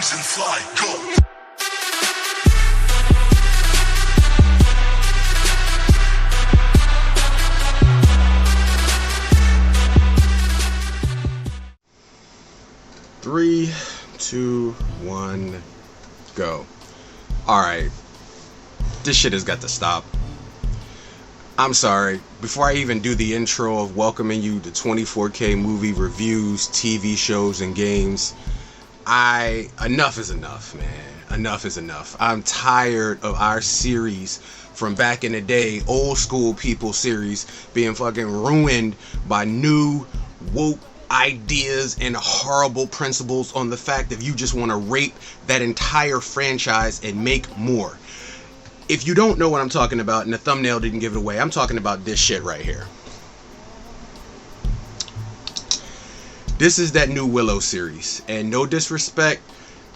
rise and fly, go. Three, two, one, go. Alright. This shit has got to stop. I'm sorry. Before I even do the intro of welcoming you to 24K movie reviews, TV shows, and games, enough is enough, man. Enough is enough. I'm tired of our series from back in the day, old school people series, being fucking ruined by new, woke ideas and horrible principles on the fact that you just want to rape that entire franchise and make more. If you don't know what I'm talking about, and the thumbnail didn't give it away, I'm talking about this shit right here. This is that new Willow series, and no disrespect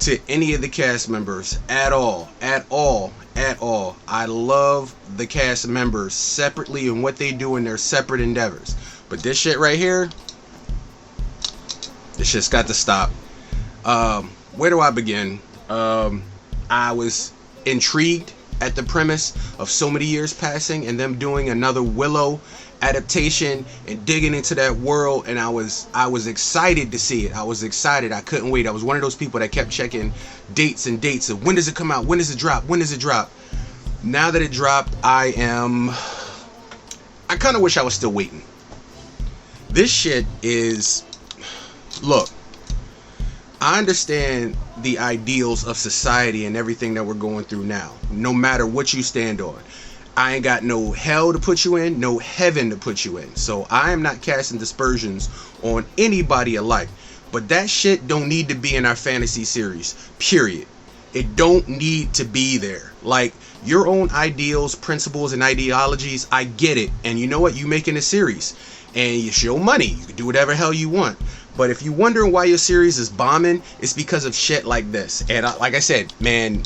to any of the cast members at all. I love the cast members separately and what they do in their separate endeavors. But this shit right here, this shit's got to stop. Where do I begin? I was intrigued at the premise of so many years passing and them doing another Willow adaptation and digging into that world, and I was excited to see it. I was excited. I couldn't wait. I was one of those people that kept checking dates of when does it come out, when does it drop, when does it drop. Now that it dropped, I kind of wish I was still waiting. This shit is, look, I understand the ideals of society and everything that we're going through now, no matter what you stand on. I ain't got no hell to put you in, no heaven to put you in. So I am not casting dispersions on anybody alike. But that shit don't need to be in our fantasy series, period. It don't need to be there. Like, your own ideals, principles, and ideologies, I get it. And you know what? You making a series, and it's your money. You can do whatever hell you want. But if you're wondering why your series is bombing, it's because of shit like this. And like I said, man,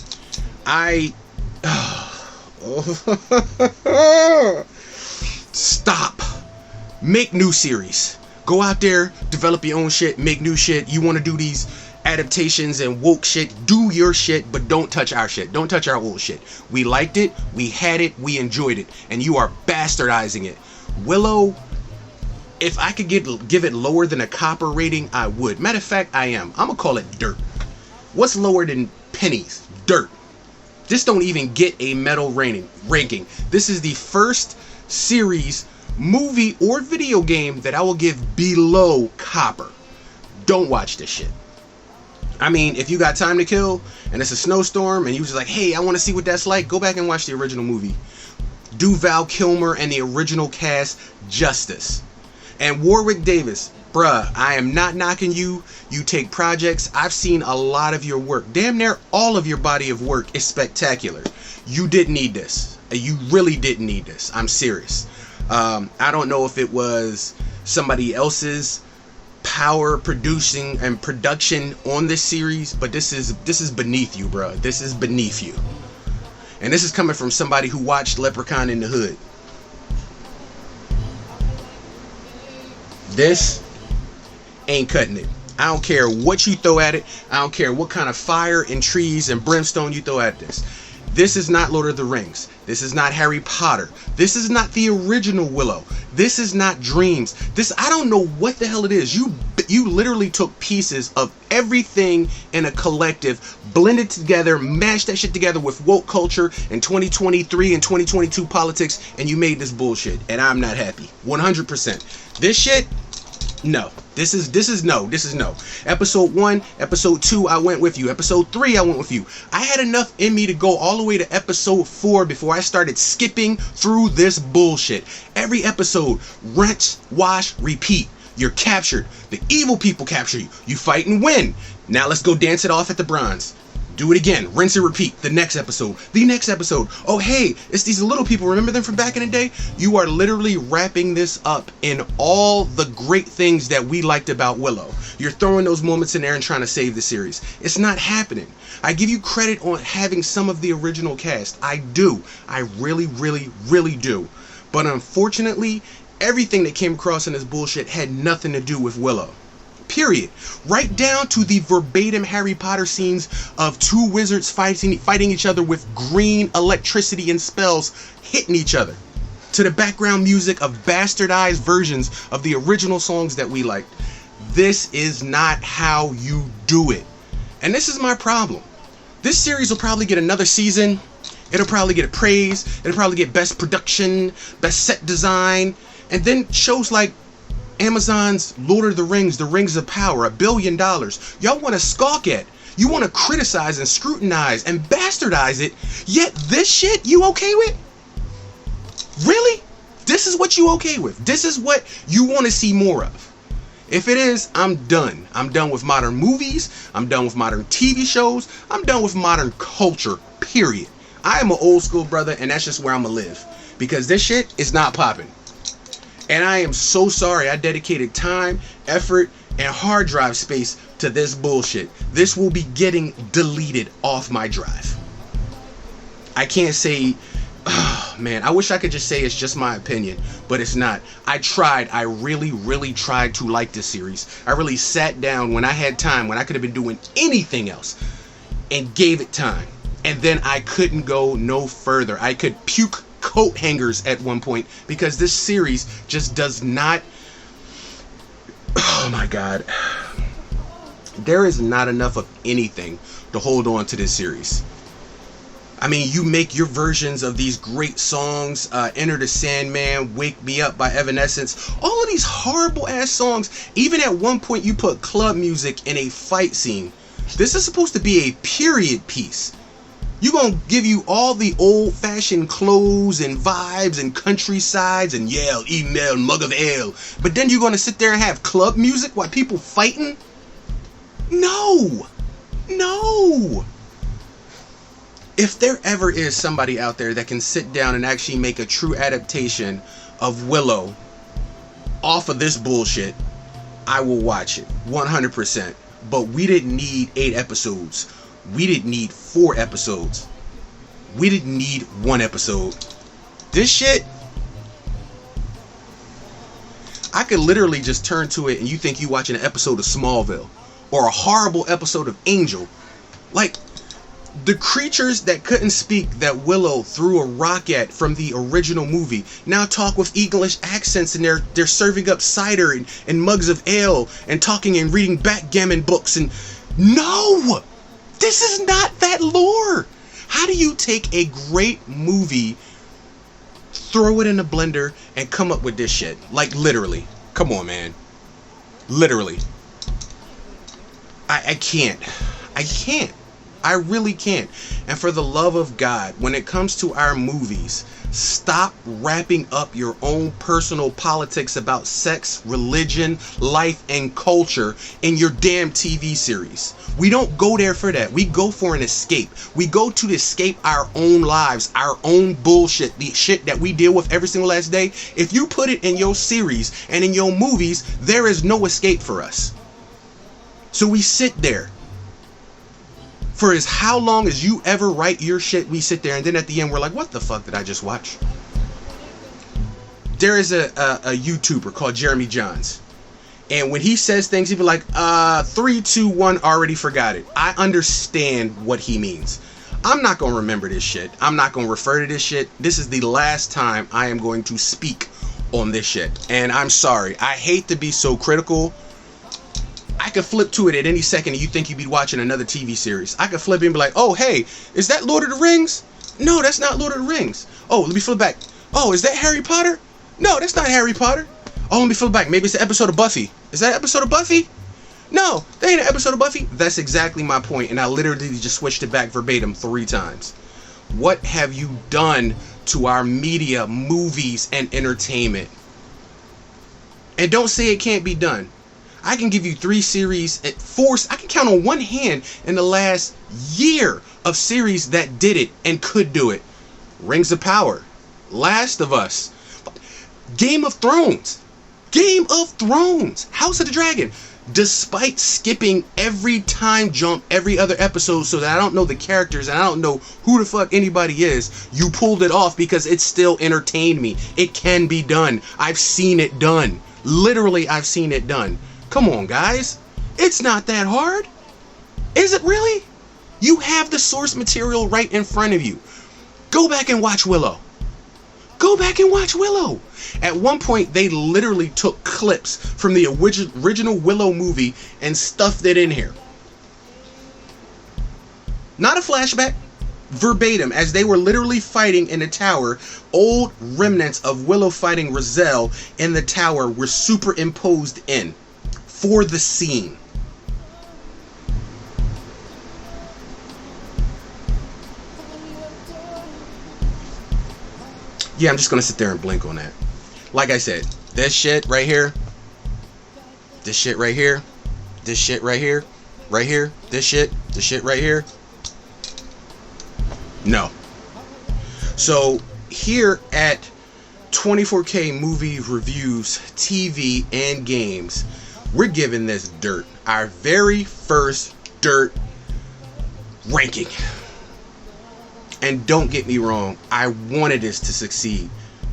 stop. Make new series. Go out there, develop your own shit, make new shit. You want to do these adaptations and woke shit, do your shit, but don't touch our shit. Don't touch our old shit. We liked it, we had it, we enjoyed it, and you are bastardizing it. Willow, if I could give it lower than a copper rating, I would. Matter of fact, I am. I'm gonna call it dirt. What's lower than pennies? Dirt. This don't even get a metal ranking. This is the first series, movie, or video game that I will give below copper. Don't watch this shit. I mean, if you got time to kill and it's a snowstorm and you just like, hey, I want to see what that's like, go back and watch the original movie. Do Val Kilmer and the original cast justice. And Warwick Davis, bruh, I am not knocking you. You take projects. I've seen a lot of your work. Damn near all of your body of work is spectacular. You didn't need this. You really didn't need this. I'm serious. I don't know if it was somebody else's power producing and production on this series, but this is beneath you, bruh. This is beneath you. And this is coming from somebody who watched Leprechaun in the Hood. This ain't cutting it. I don't care what you throw at it. I don't care what kind of fire and trees and brimstone you throw at this. This is not Lord of the Rings. This is not Harry Potter. This is not the original Willow. This is not Dreams. I don't know what the hell it is. You literally took pieces of everything in a collective, blended together, mashed that shit together with woke culture and 2023 and 2022 politics, and you made this bullshit. And I'm not happy. 100%. This shit, no. This is no. Episode 1, episode 2, I went with you. Episode 3, I went with you. I had enough in me to go all the way to episode 4 before I started skipping through this bullshit. Every episode, rinse, wash, repeat. You're captured. The evil people capture you. You fight and win. Now let's go dance it off at the bronze. Do it again. Rinse and repeat. The next episode. The next episode. Oh, hey, it's these little people. Remember them from back in the day? You are literally wrapping this up in all the great things that we liked about Willow. You're throwing those moments in there and trying to save the series. It's not happening. I give you credit on having some of the original cast. I do. I really, really, really do. But unfortunately, everything that came across in this bullshit had nothing to do with Willow. period. Right down to the verbatim Harry Potter scenes of two wizards fighting each other with green electricity and spells hitting each other, to the background music of bastardized versions of the original songs that we liked. This is not how you do it. And this is my problem. This series will probably get another season. It'll probably get praise. It'll probably get best production, best set design. And then shows like Amazon's Lord of the Rings of Power, $1 billion. Y'all want to skulk at. You want to criticize and scrutinize and bastardize it. Yet this shit you okay with? Really? This is what you okay with? This is what you want to see more of? If it is, I'm done. I'm done with modern movies. I'm done with modern TV shows. I'm done with modern culture, period. I am an old school brother, and that's just where I'm going to live. Because this shit is not popping. And I am so sorry I dedicated time, effort, and hard drive space to this bullshit. This will be getting deleted off my drive. I can't say... Oh, man, I wish I could just say it's just my opinion, but it's not. I tried. I really tried to like this series. I really sat down when I had time, when I could have been doing anything else, and gave it time. And then I couldn't go no further. I could puke coat hangers at one point because this series just does not... Oh my God. There is not enough of anything to hold on to this series. I mean, you make your versions of these great songs, Enter the Sandman, Wake Me Up by Evanescence, all of these horrible ass songs. Even at one point you put club music in a fight scene. This is supposed to be a period piece. You're going to give you all the old fashioned clothes and vibes and countrysides and email, mug of ale. But then you're going to sit there and have club music while people fighting? No. If there ever is somebody out there that can sit down and actually make a true adaptation of Willow off of this bullshit, I will watch it 100%. But we didn't need 8 episodes. We didn't need 4 episodes. We didn't need 1 episode. This shit, I could literally just turn to it and you think you watching an episode of Smallville or a horrible episode of Angel. Like, the creatures that couldn't speak that Willow threw a rock at from the original movie now talk with English accents, and they're serving up cider and mugs of ale and talking and reading backgammon books. And no, this is not that lore. How do you take a great movie, throw it in a blender, and come up with this shit? Like, literally. Come on, man. Literally. I can't. I really can't. And for the love of God, when it comes to our movies, stop wrapping up your own personal politics about sex, religion, life, and culture in your damn TV series. We don't go there for that. We go for an escape. We go to escape our own lives, our own bullshit, the shit that we deal with every single last day. If you put it in your series and in your movies, there is no escape for us. So we sit there. For as how long as you ever write your shit, we sit there and then at the end we're like, what the fuck did I just watch? There is a YouTuber called Jeremy Johns. And when he says things, he'll be like, 3, 2, 1, already forgot it. I understand what he means. I'm not going to remember this shit. I'm not going to refer to this shit. This is the last time I am going to speak on this shit. And I'm sorry. I hate to be so critical. I could flip to it at any second and you think you'd be watching another TV series. I could flip it and be like, oh, hey, is that Lord of the Rings? No, that's not Lord of the Rings. Oh, let me flip back. Oh, is that Harry Potter? No, that's not Harry Potter. Oh, let me flip back. Maybe it's an episode of Buffy. Is that an episode of Buffy? No, that ain't an episode of Buffy. That's exactly my point, and I literally just switched it back verbatim 3 times. What have you done to our media, movies, and entertainment? And don't say it can't be done. I can give you 3 series at 4. I can count on one hand in the last year of series that did it and could do it. Rings of Power, Last of Us, Game of Thrones, House of the Dragon. Despite skipping every time jump, every other episode, so that I don't know the characters and I don't know who the fuck anybody is, you pulled it off because it still entertained me. It can be done. I've seen it done. Literally, I've seen it done. Come on, guys. It's not that hard. Is it really? You have the source material right in front of you. Go back and watch Willow. Go back and watch Willow. At one point, they literally took clips from the original Willow movie and stuffed it in here. Not a flashback. Verbatim, as they were literally fighting in the tower, old remnants of Willow fighting Roselle in the tower were superimposed in for the scene. Yeah, I'm just gonna sit there and blink on that. Like I said, this shit right here, this shit right here, this shit right here, this shit right here. No. So here at 24K Movie Reviews, TV and Games, we're giving this dirt, our very first dirt ranking. And don't get me wrong, I wanted this to succeed.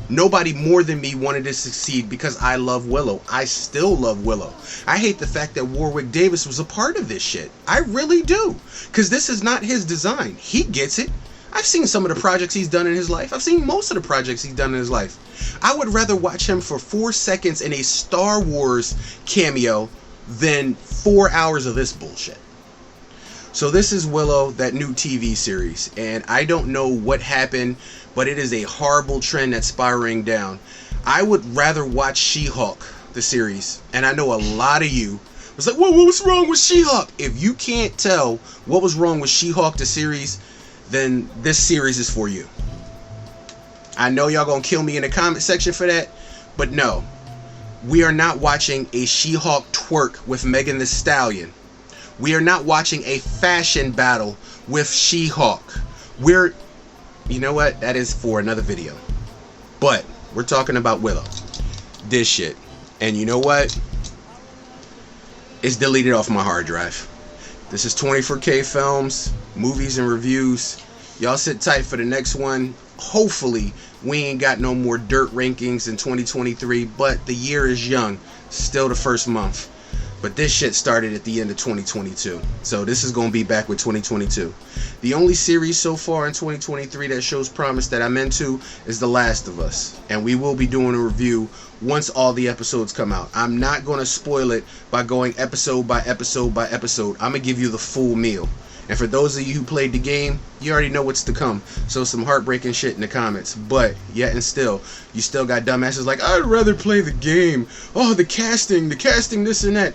Nobody more than me wanted this to succeed because I love Willow. I still love Willow. I hate the fact that Warwick Davis was a part of this shit. I really do. Because this is not his design. He gets it. I've seen some of the projects he's done in his life. I've seen most of the projects he's done in his life. I would rather watch him for 4 seconds in a Star Wars cameo than 4 hours of this bullshit. So this is Willow, that new TV series, and I don't know what happened, but it is a horrible trend that's spiraling down. I would rather watch She-Hulk, the series, and I know a lot of you was like, what was wrong with She-Hulk? If you can't tell what was wrong with She-Hulk, the series, then this series is for you. I know y'all gonna kill me in the comment section for that, but no, we are not watching a She-Hulk twerk with Megan Thee Stallion. We are not watching a fashion battle with She-Hulk. You know what? That is for another video. But we're talking about Willow. This shit. And you know what? It's deleted off my hard drive. This is 24K Films, Movies and Reviews. Y'all sit tight for the next one. Hopefully, we ain't got no more dirt rankings in 2023, but the year is young. Still the first month. But this shit started at the end of 2022. So this is going to be back with 2022. The only series so far in 2023 that shows promise that I'm into is The Last of Us. And we will be doing a review once all the episodes come out. I'm not going to spoil it by going episode by episode by episode. I'm going to give you the full meal. And for those of you who played the game, you already know what's to come. So some heartbreaking shit in the comments. But yet and still, you still got dumbasses like, I'd rather play the game. Oh, the casting, this and that.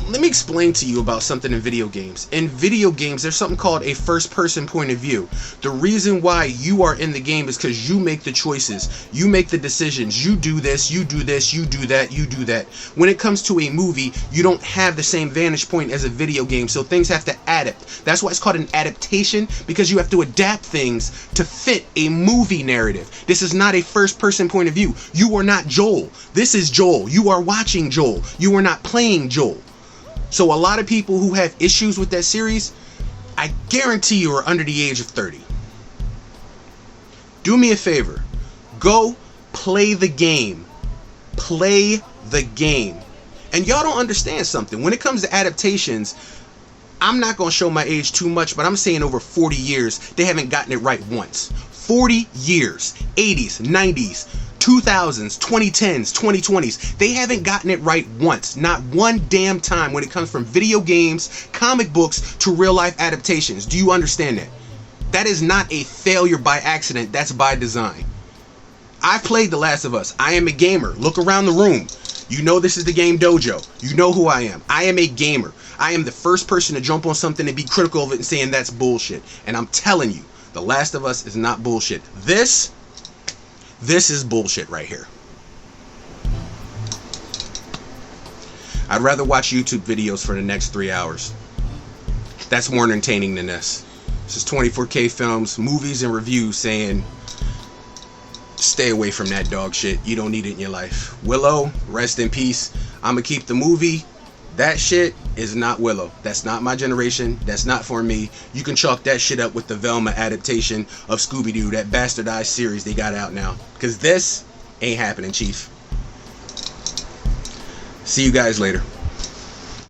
Let me explain to you about something in video games. In video games, there's something called a first-person point of view. The reason why you are in the game is because you make the choices. You make the decisions. You do this, you do this, you do that, you do that. When it comes to a movie, you don't have the same vantage point as a video game, so things have to adapt. That's why it's called an adaptation, because you have to adapt things to fit a movie narrative. This is not a first-person point of view. You are not Joel. This is Joel. You are watching Joel. You are not playing Joel. So a lot of people who have issues with that series, I guarantee you are under the age of 30. Do me a favor. Go play the game. Play the game. And y'all don't understand something. When it comes to adaptations, I'm not going to show my age too much, but I'm saying over 40 years, they haven't gotten it right once. 40 years. 80s, 90s. 2000s, 2010s, 2020s. They haven't gotten it right once. Not one damn time when it comes from video games, comic books, to real life adaptations. Do you understand that? That is not a failure by accident. That's by design. I've played The Last of Us. I am a gamer. Look around the room. You know this is the Game Dojo. You know who I am. I am a gamer. I am the first person to jump on something and be critical of it and saying that's bullshit. And I'm telling you, The Last of Us is not bullshit. This is bullshit right here. I'd rather watch YouTube videos for the next 3 hours. That's more entertaining than this. This is 24K Films, Movies and Reviews saying, stay away from that dog shit. You don't need it in your life. Willow, rest in peace. I'm going to keep the movie. That shit is not Willow. That's not my generation. That's not for me. You can chalk that shit up with the Velma adaptation of Scooby-Doo, that bastardized series they got out now. Because this ain't happening, Chief. See you guys later.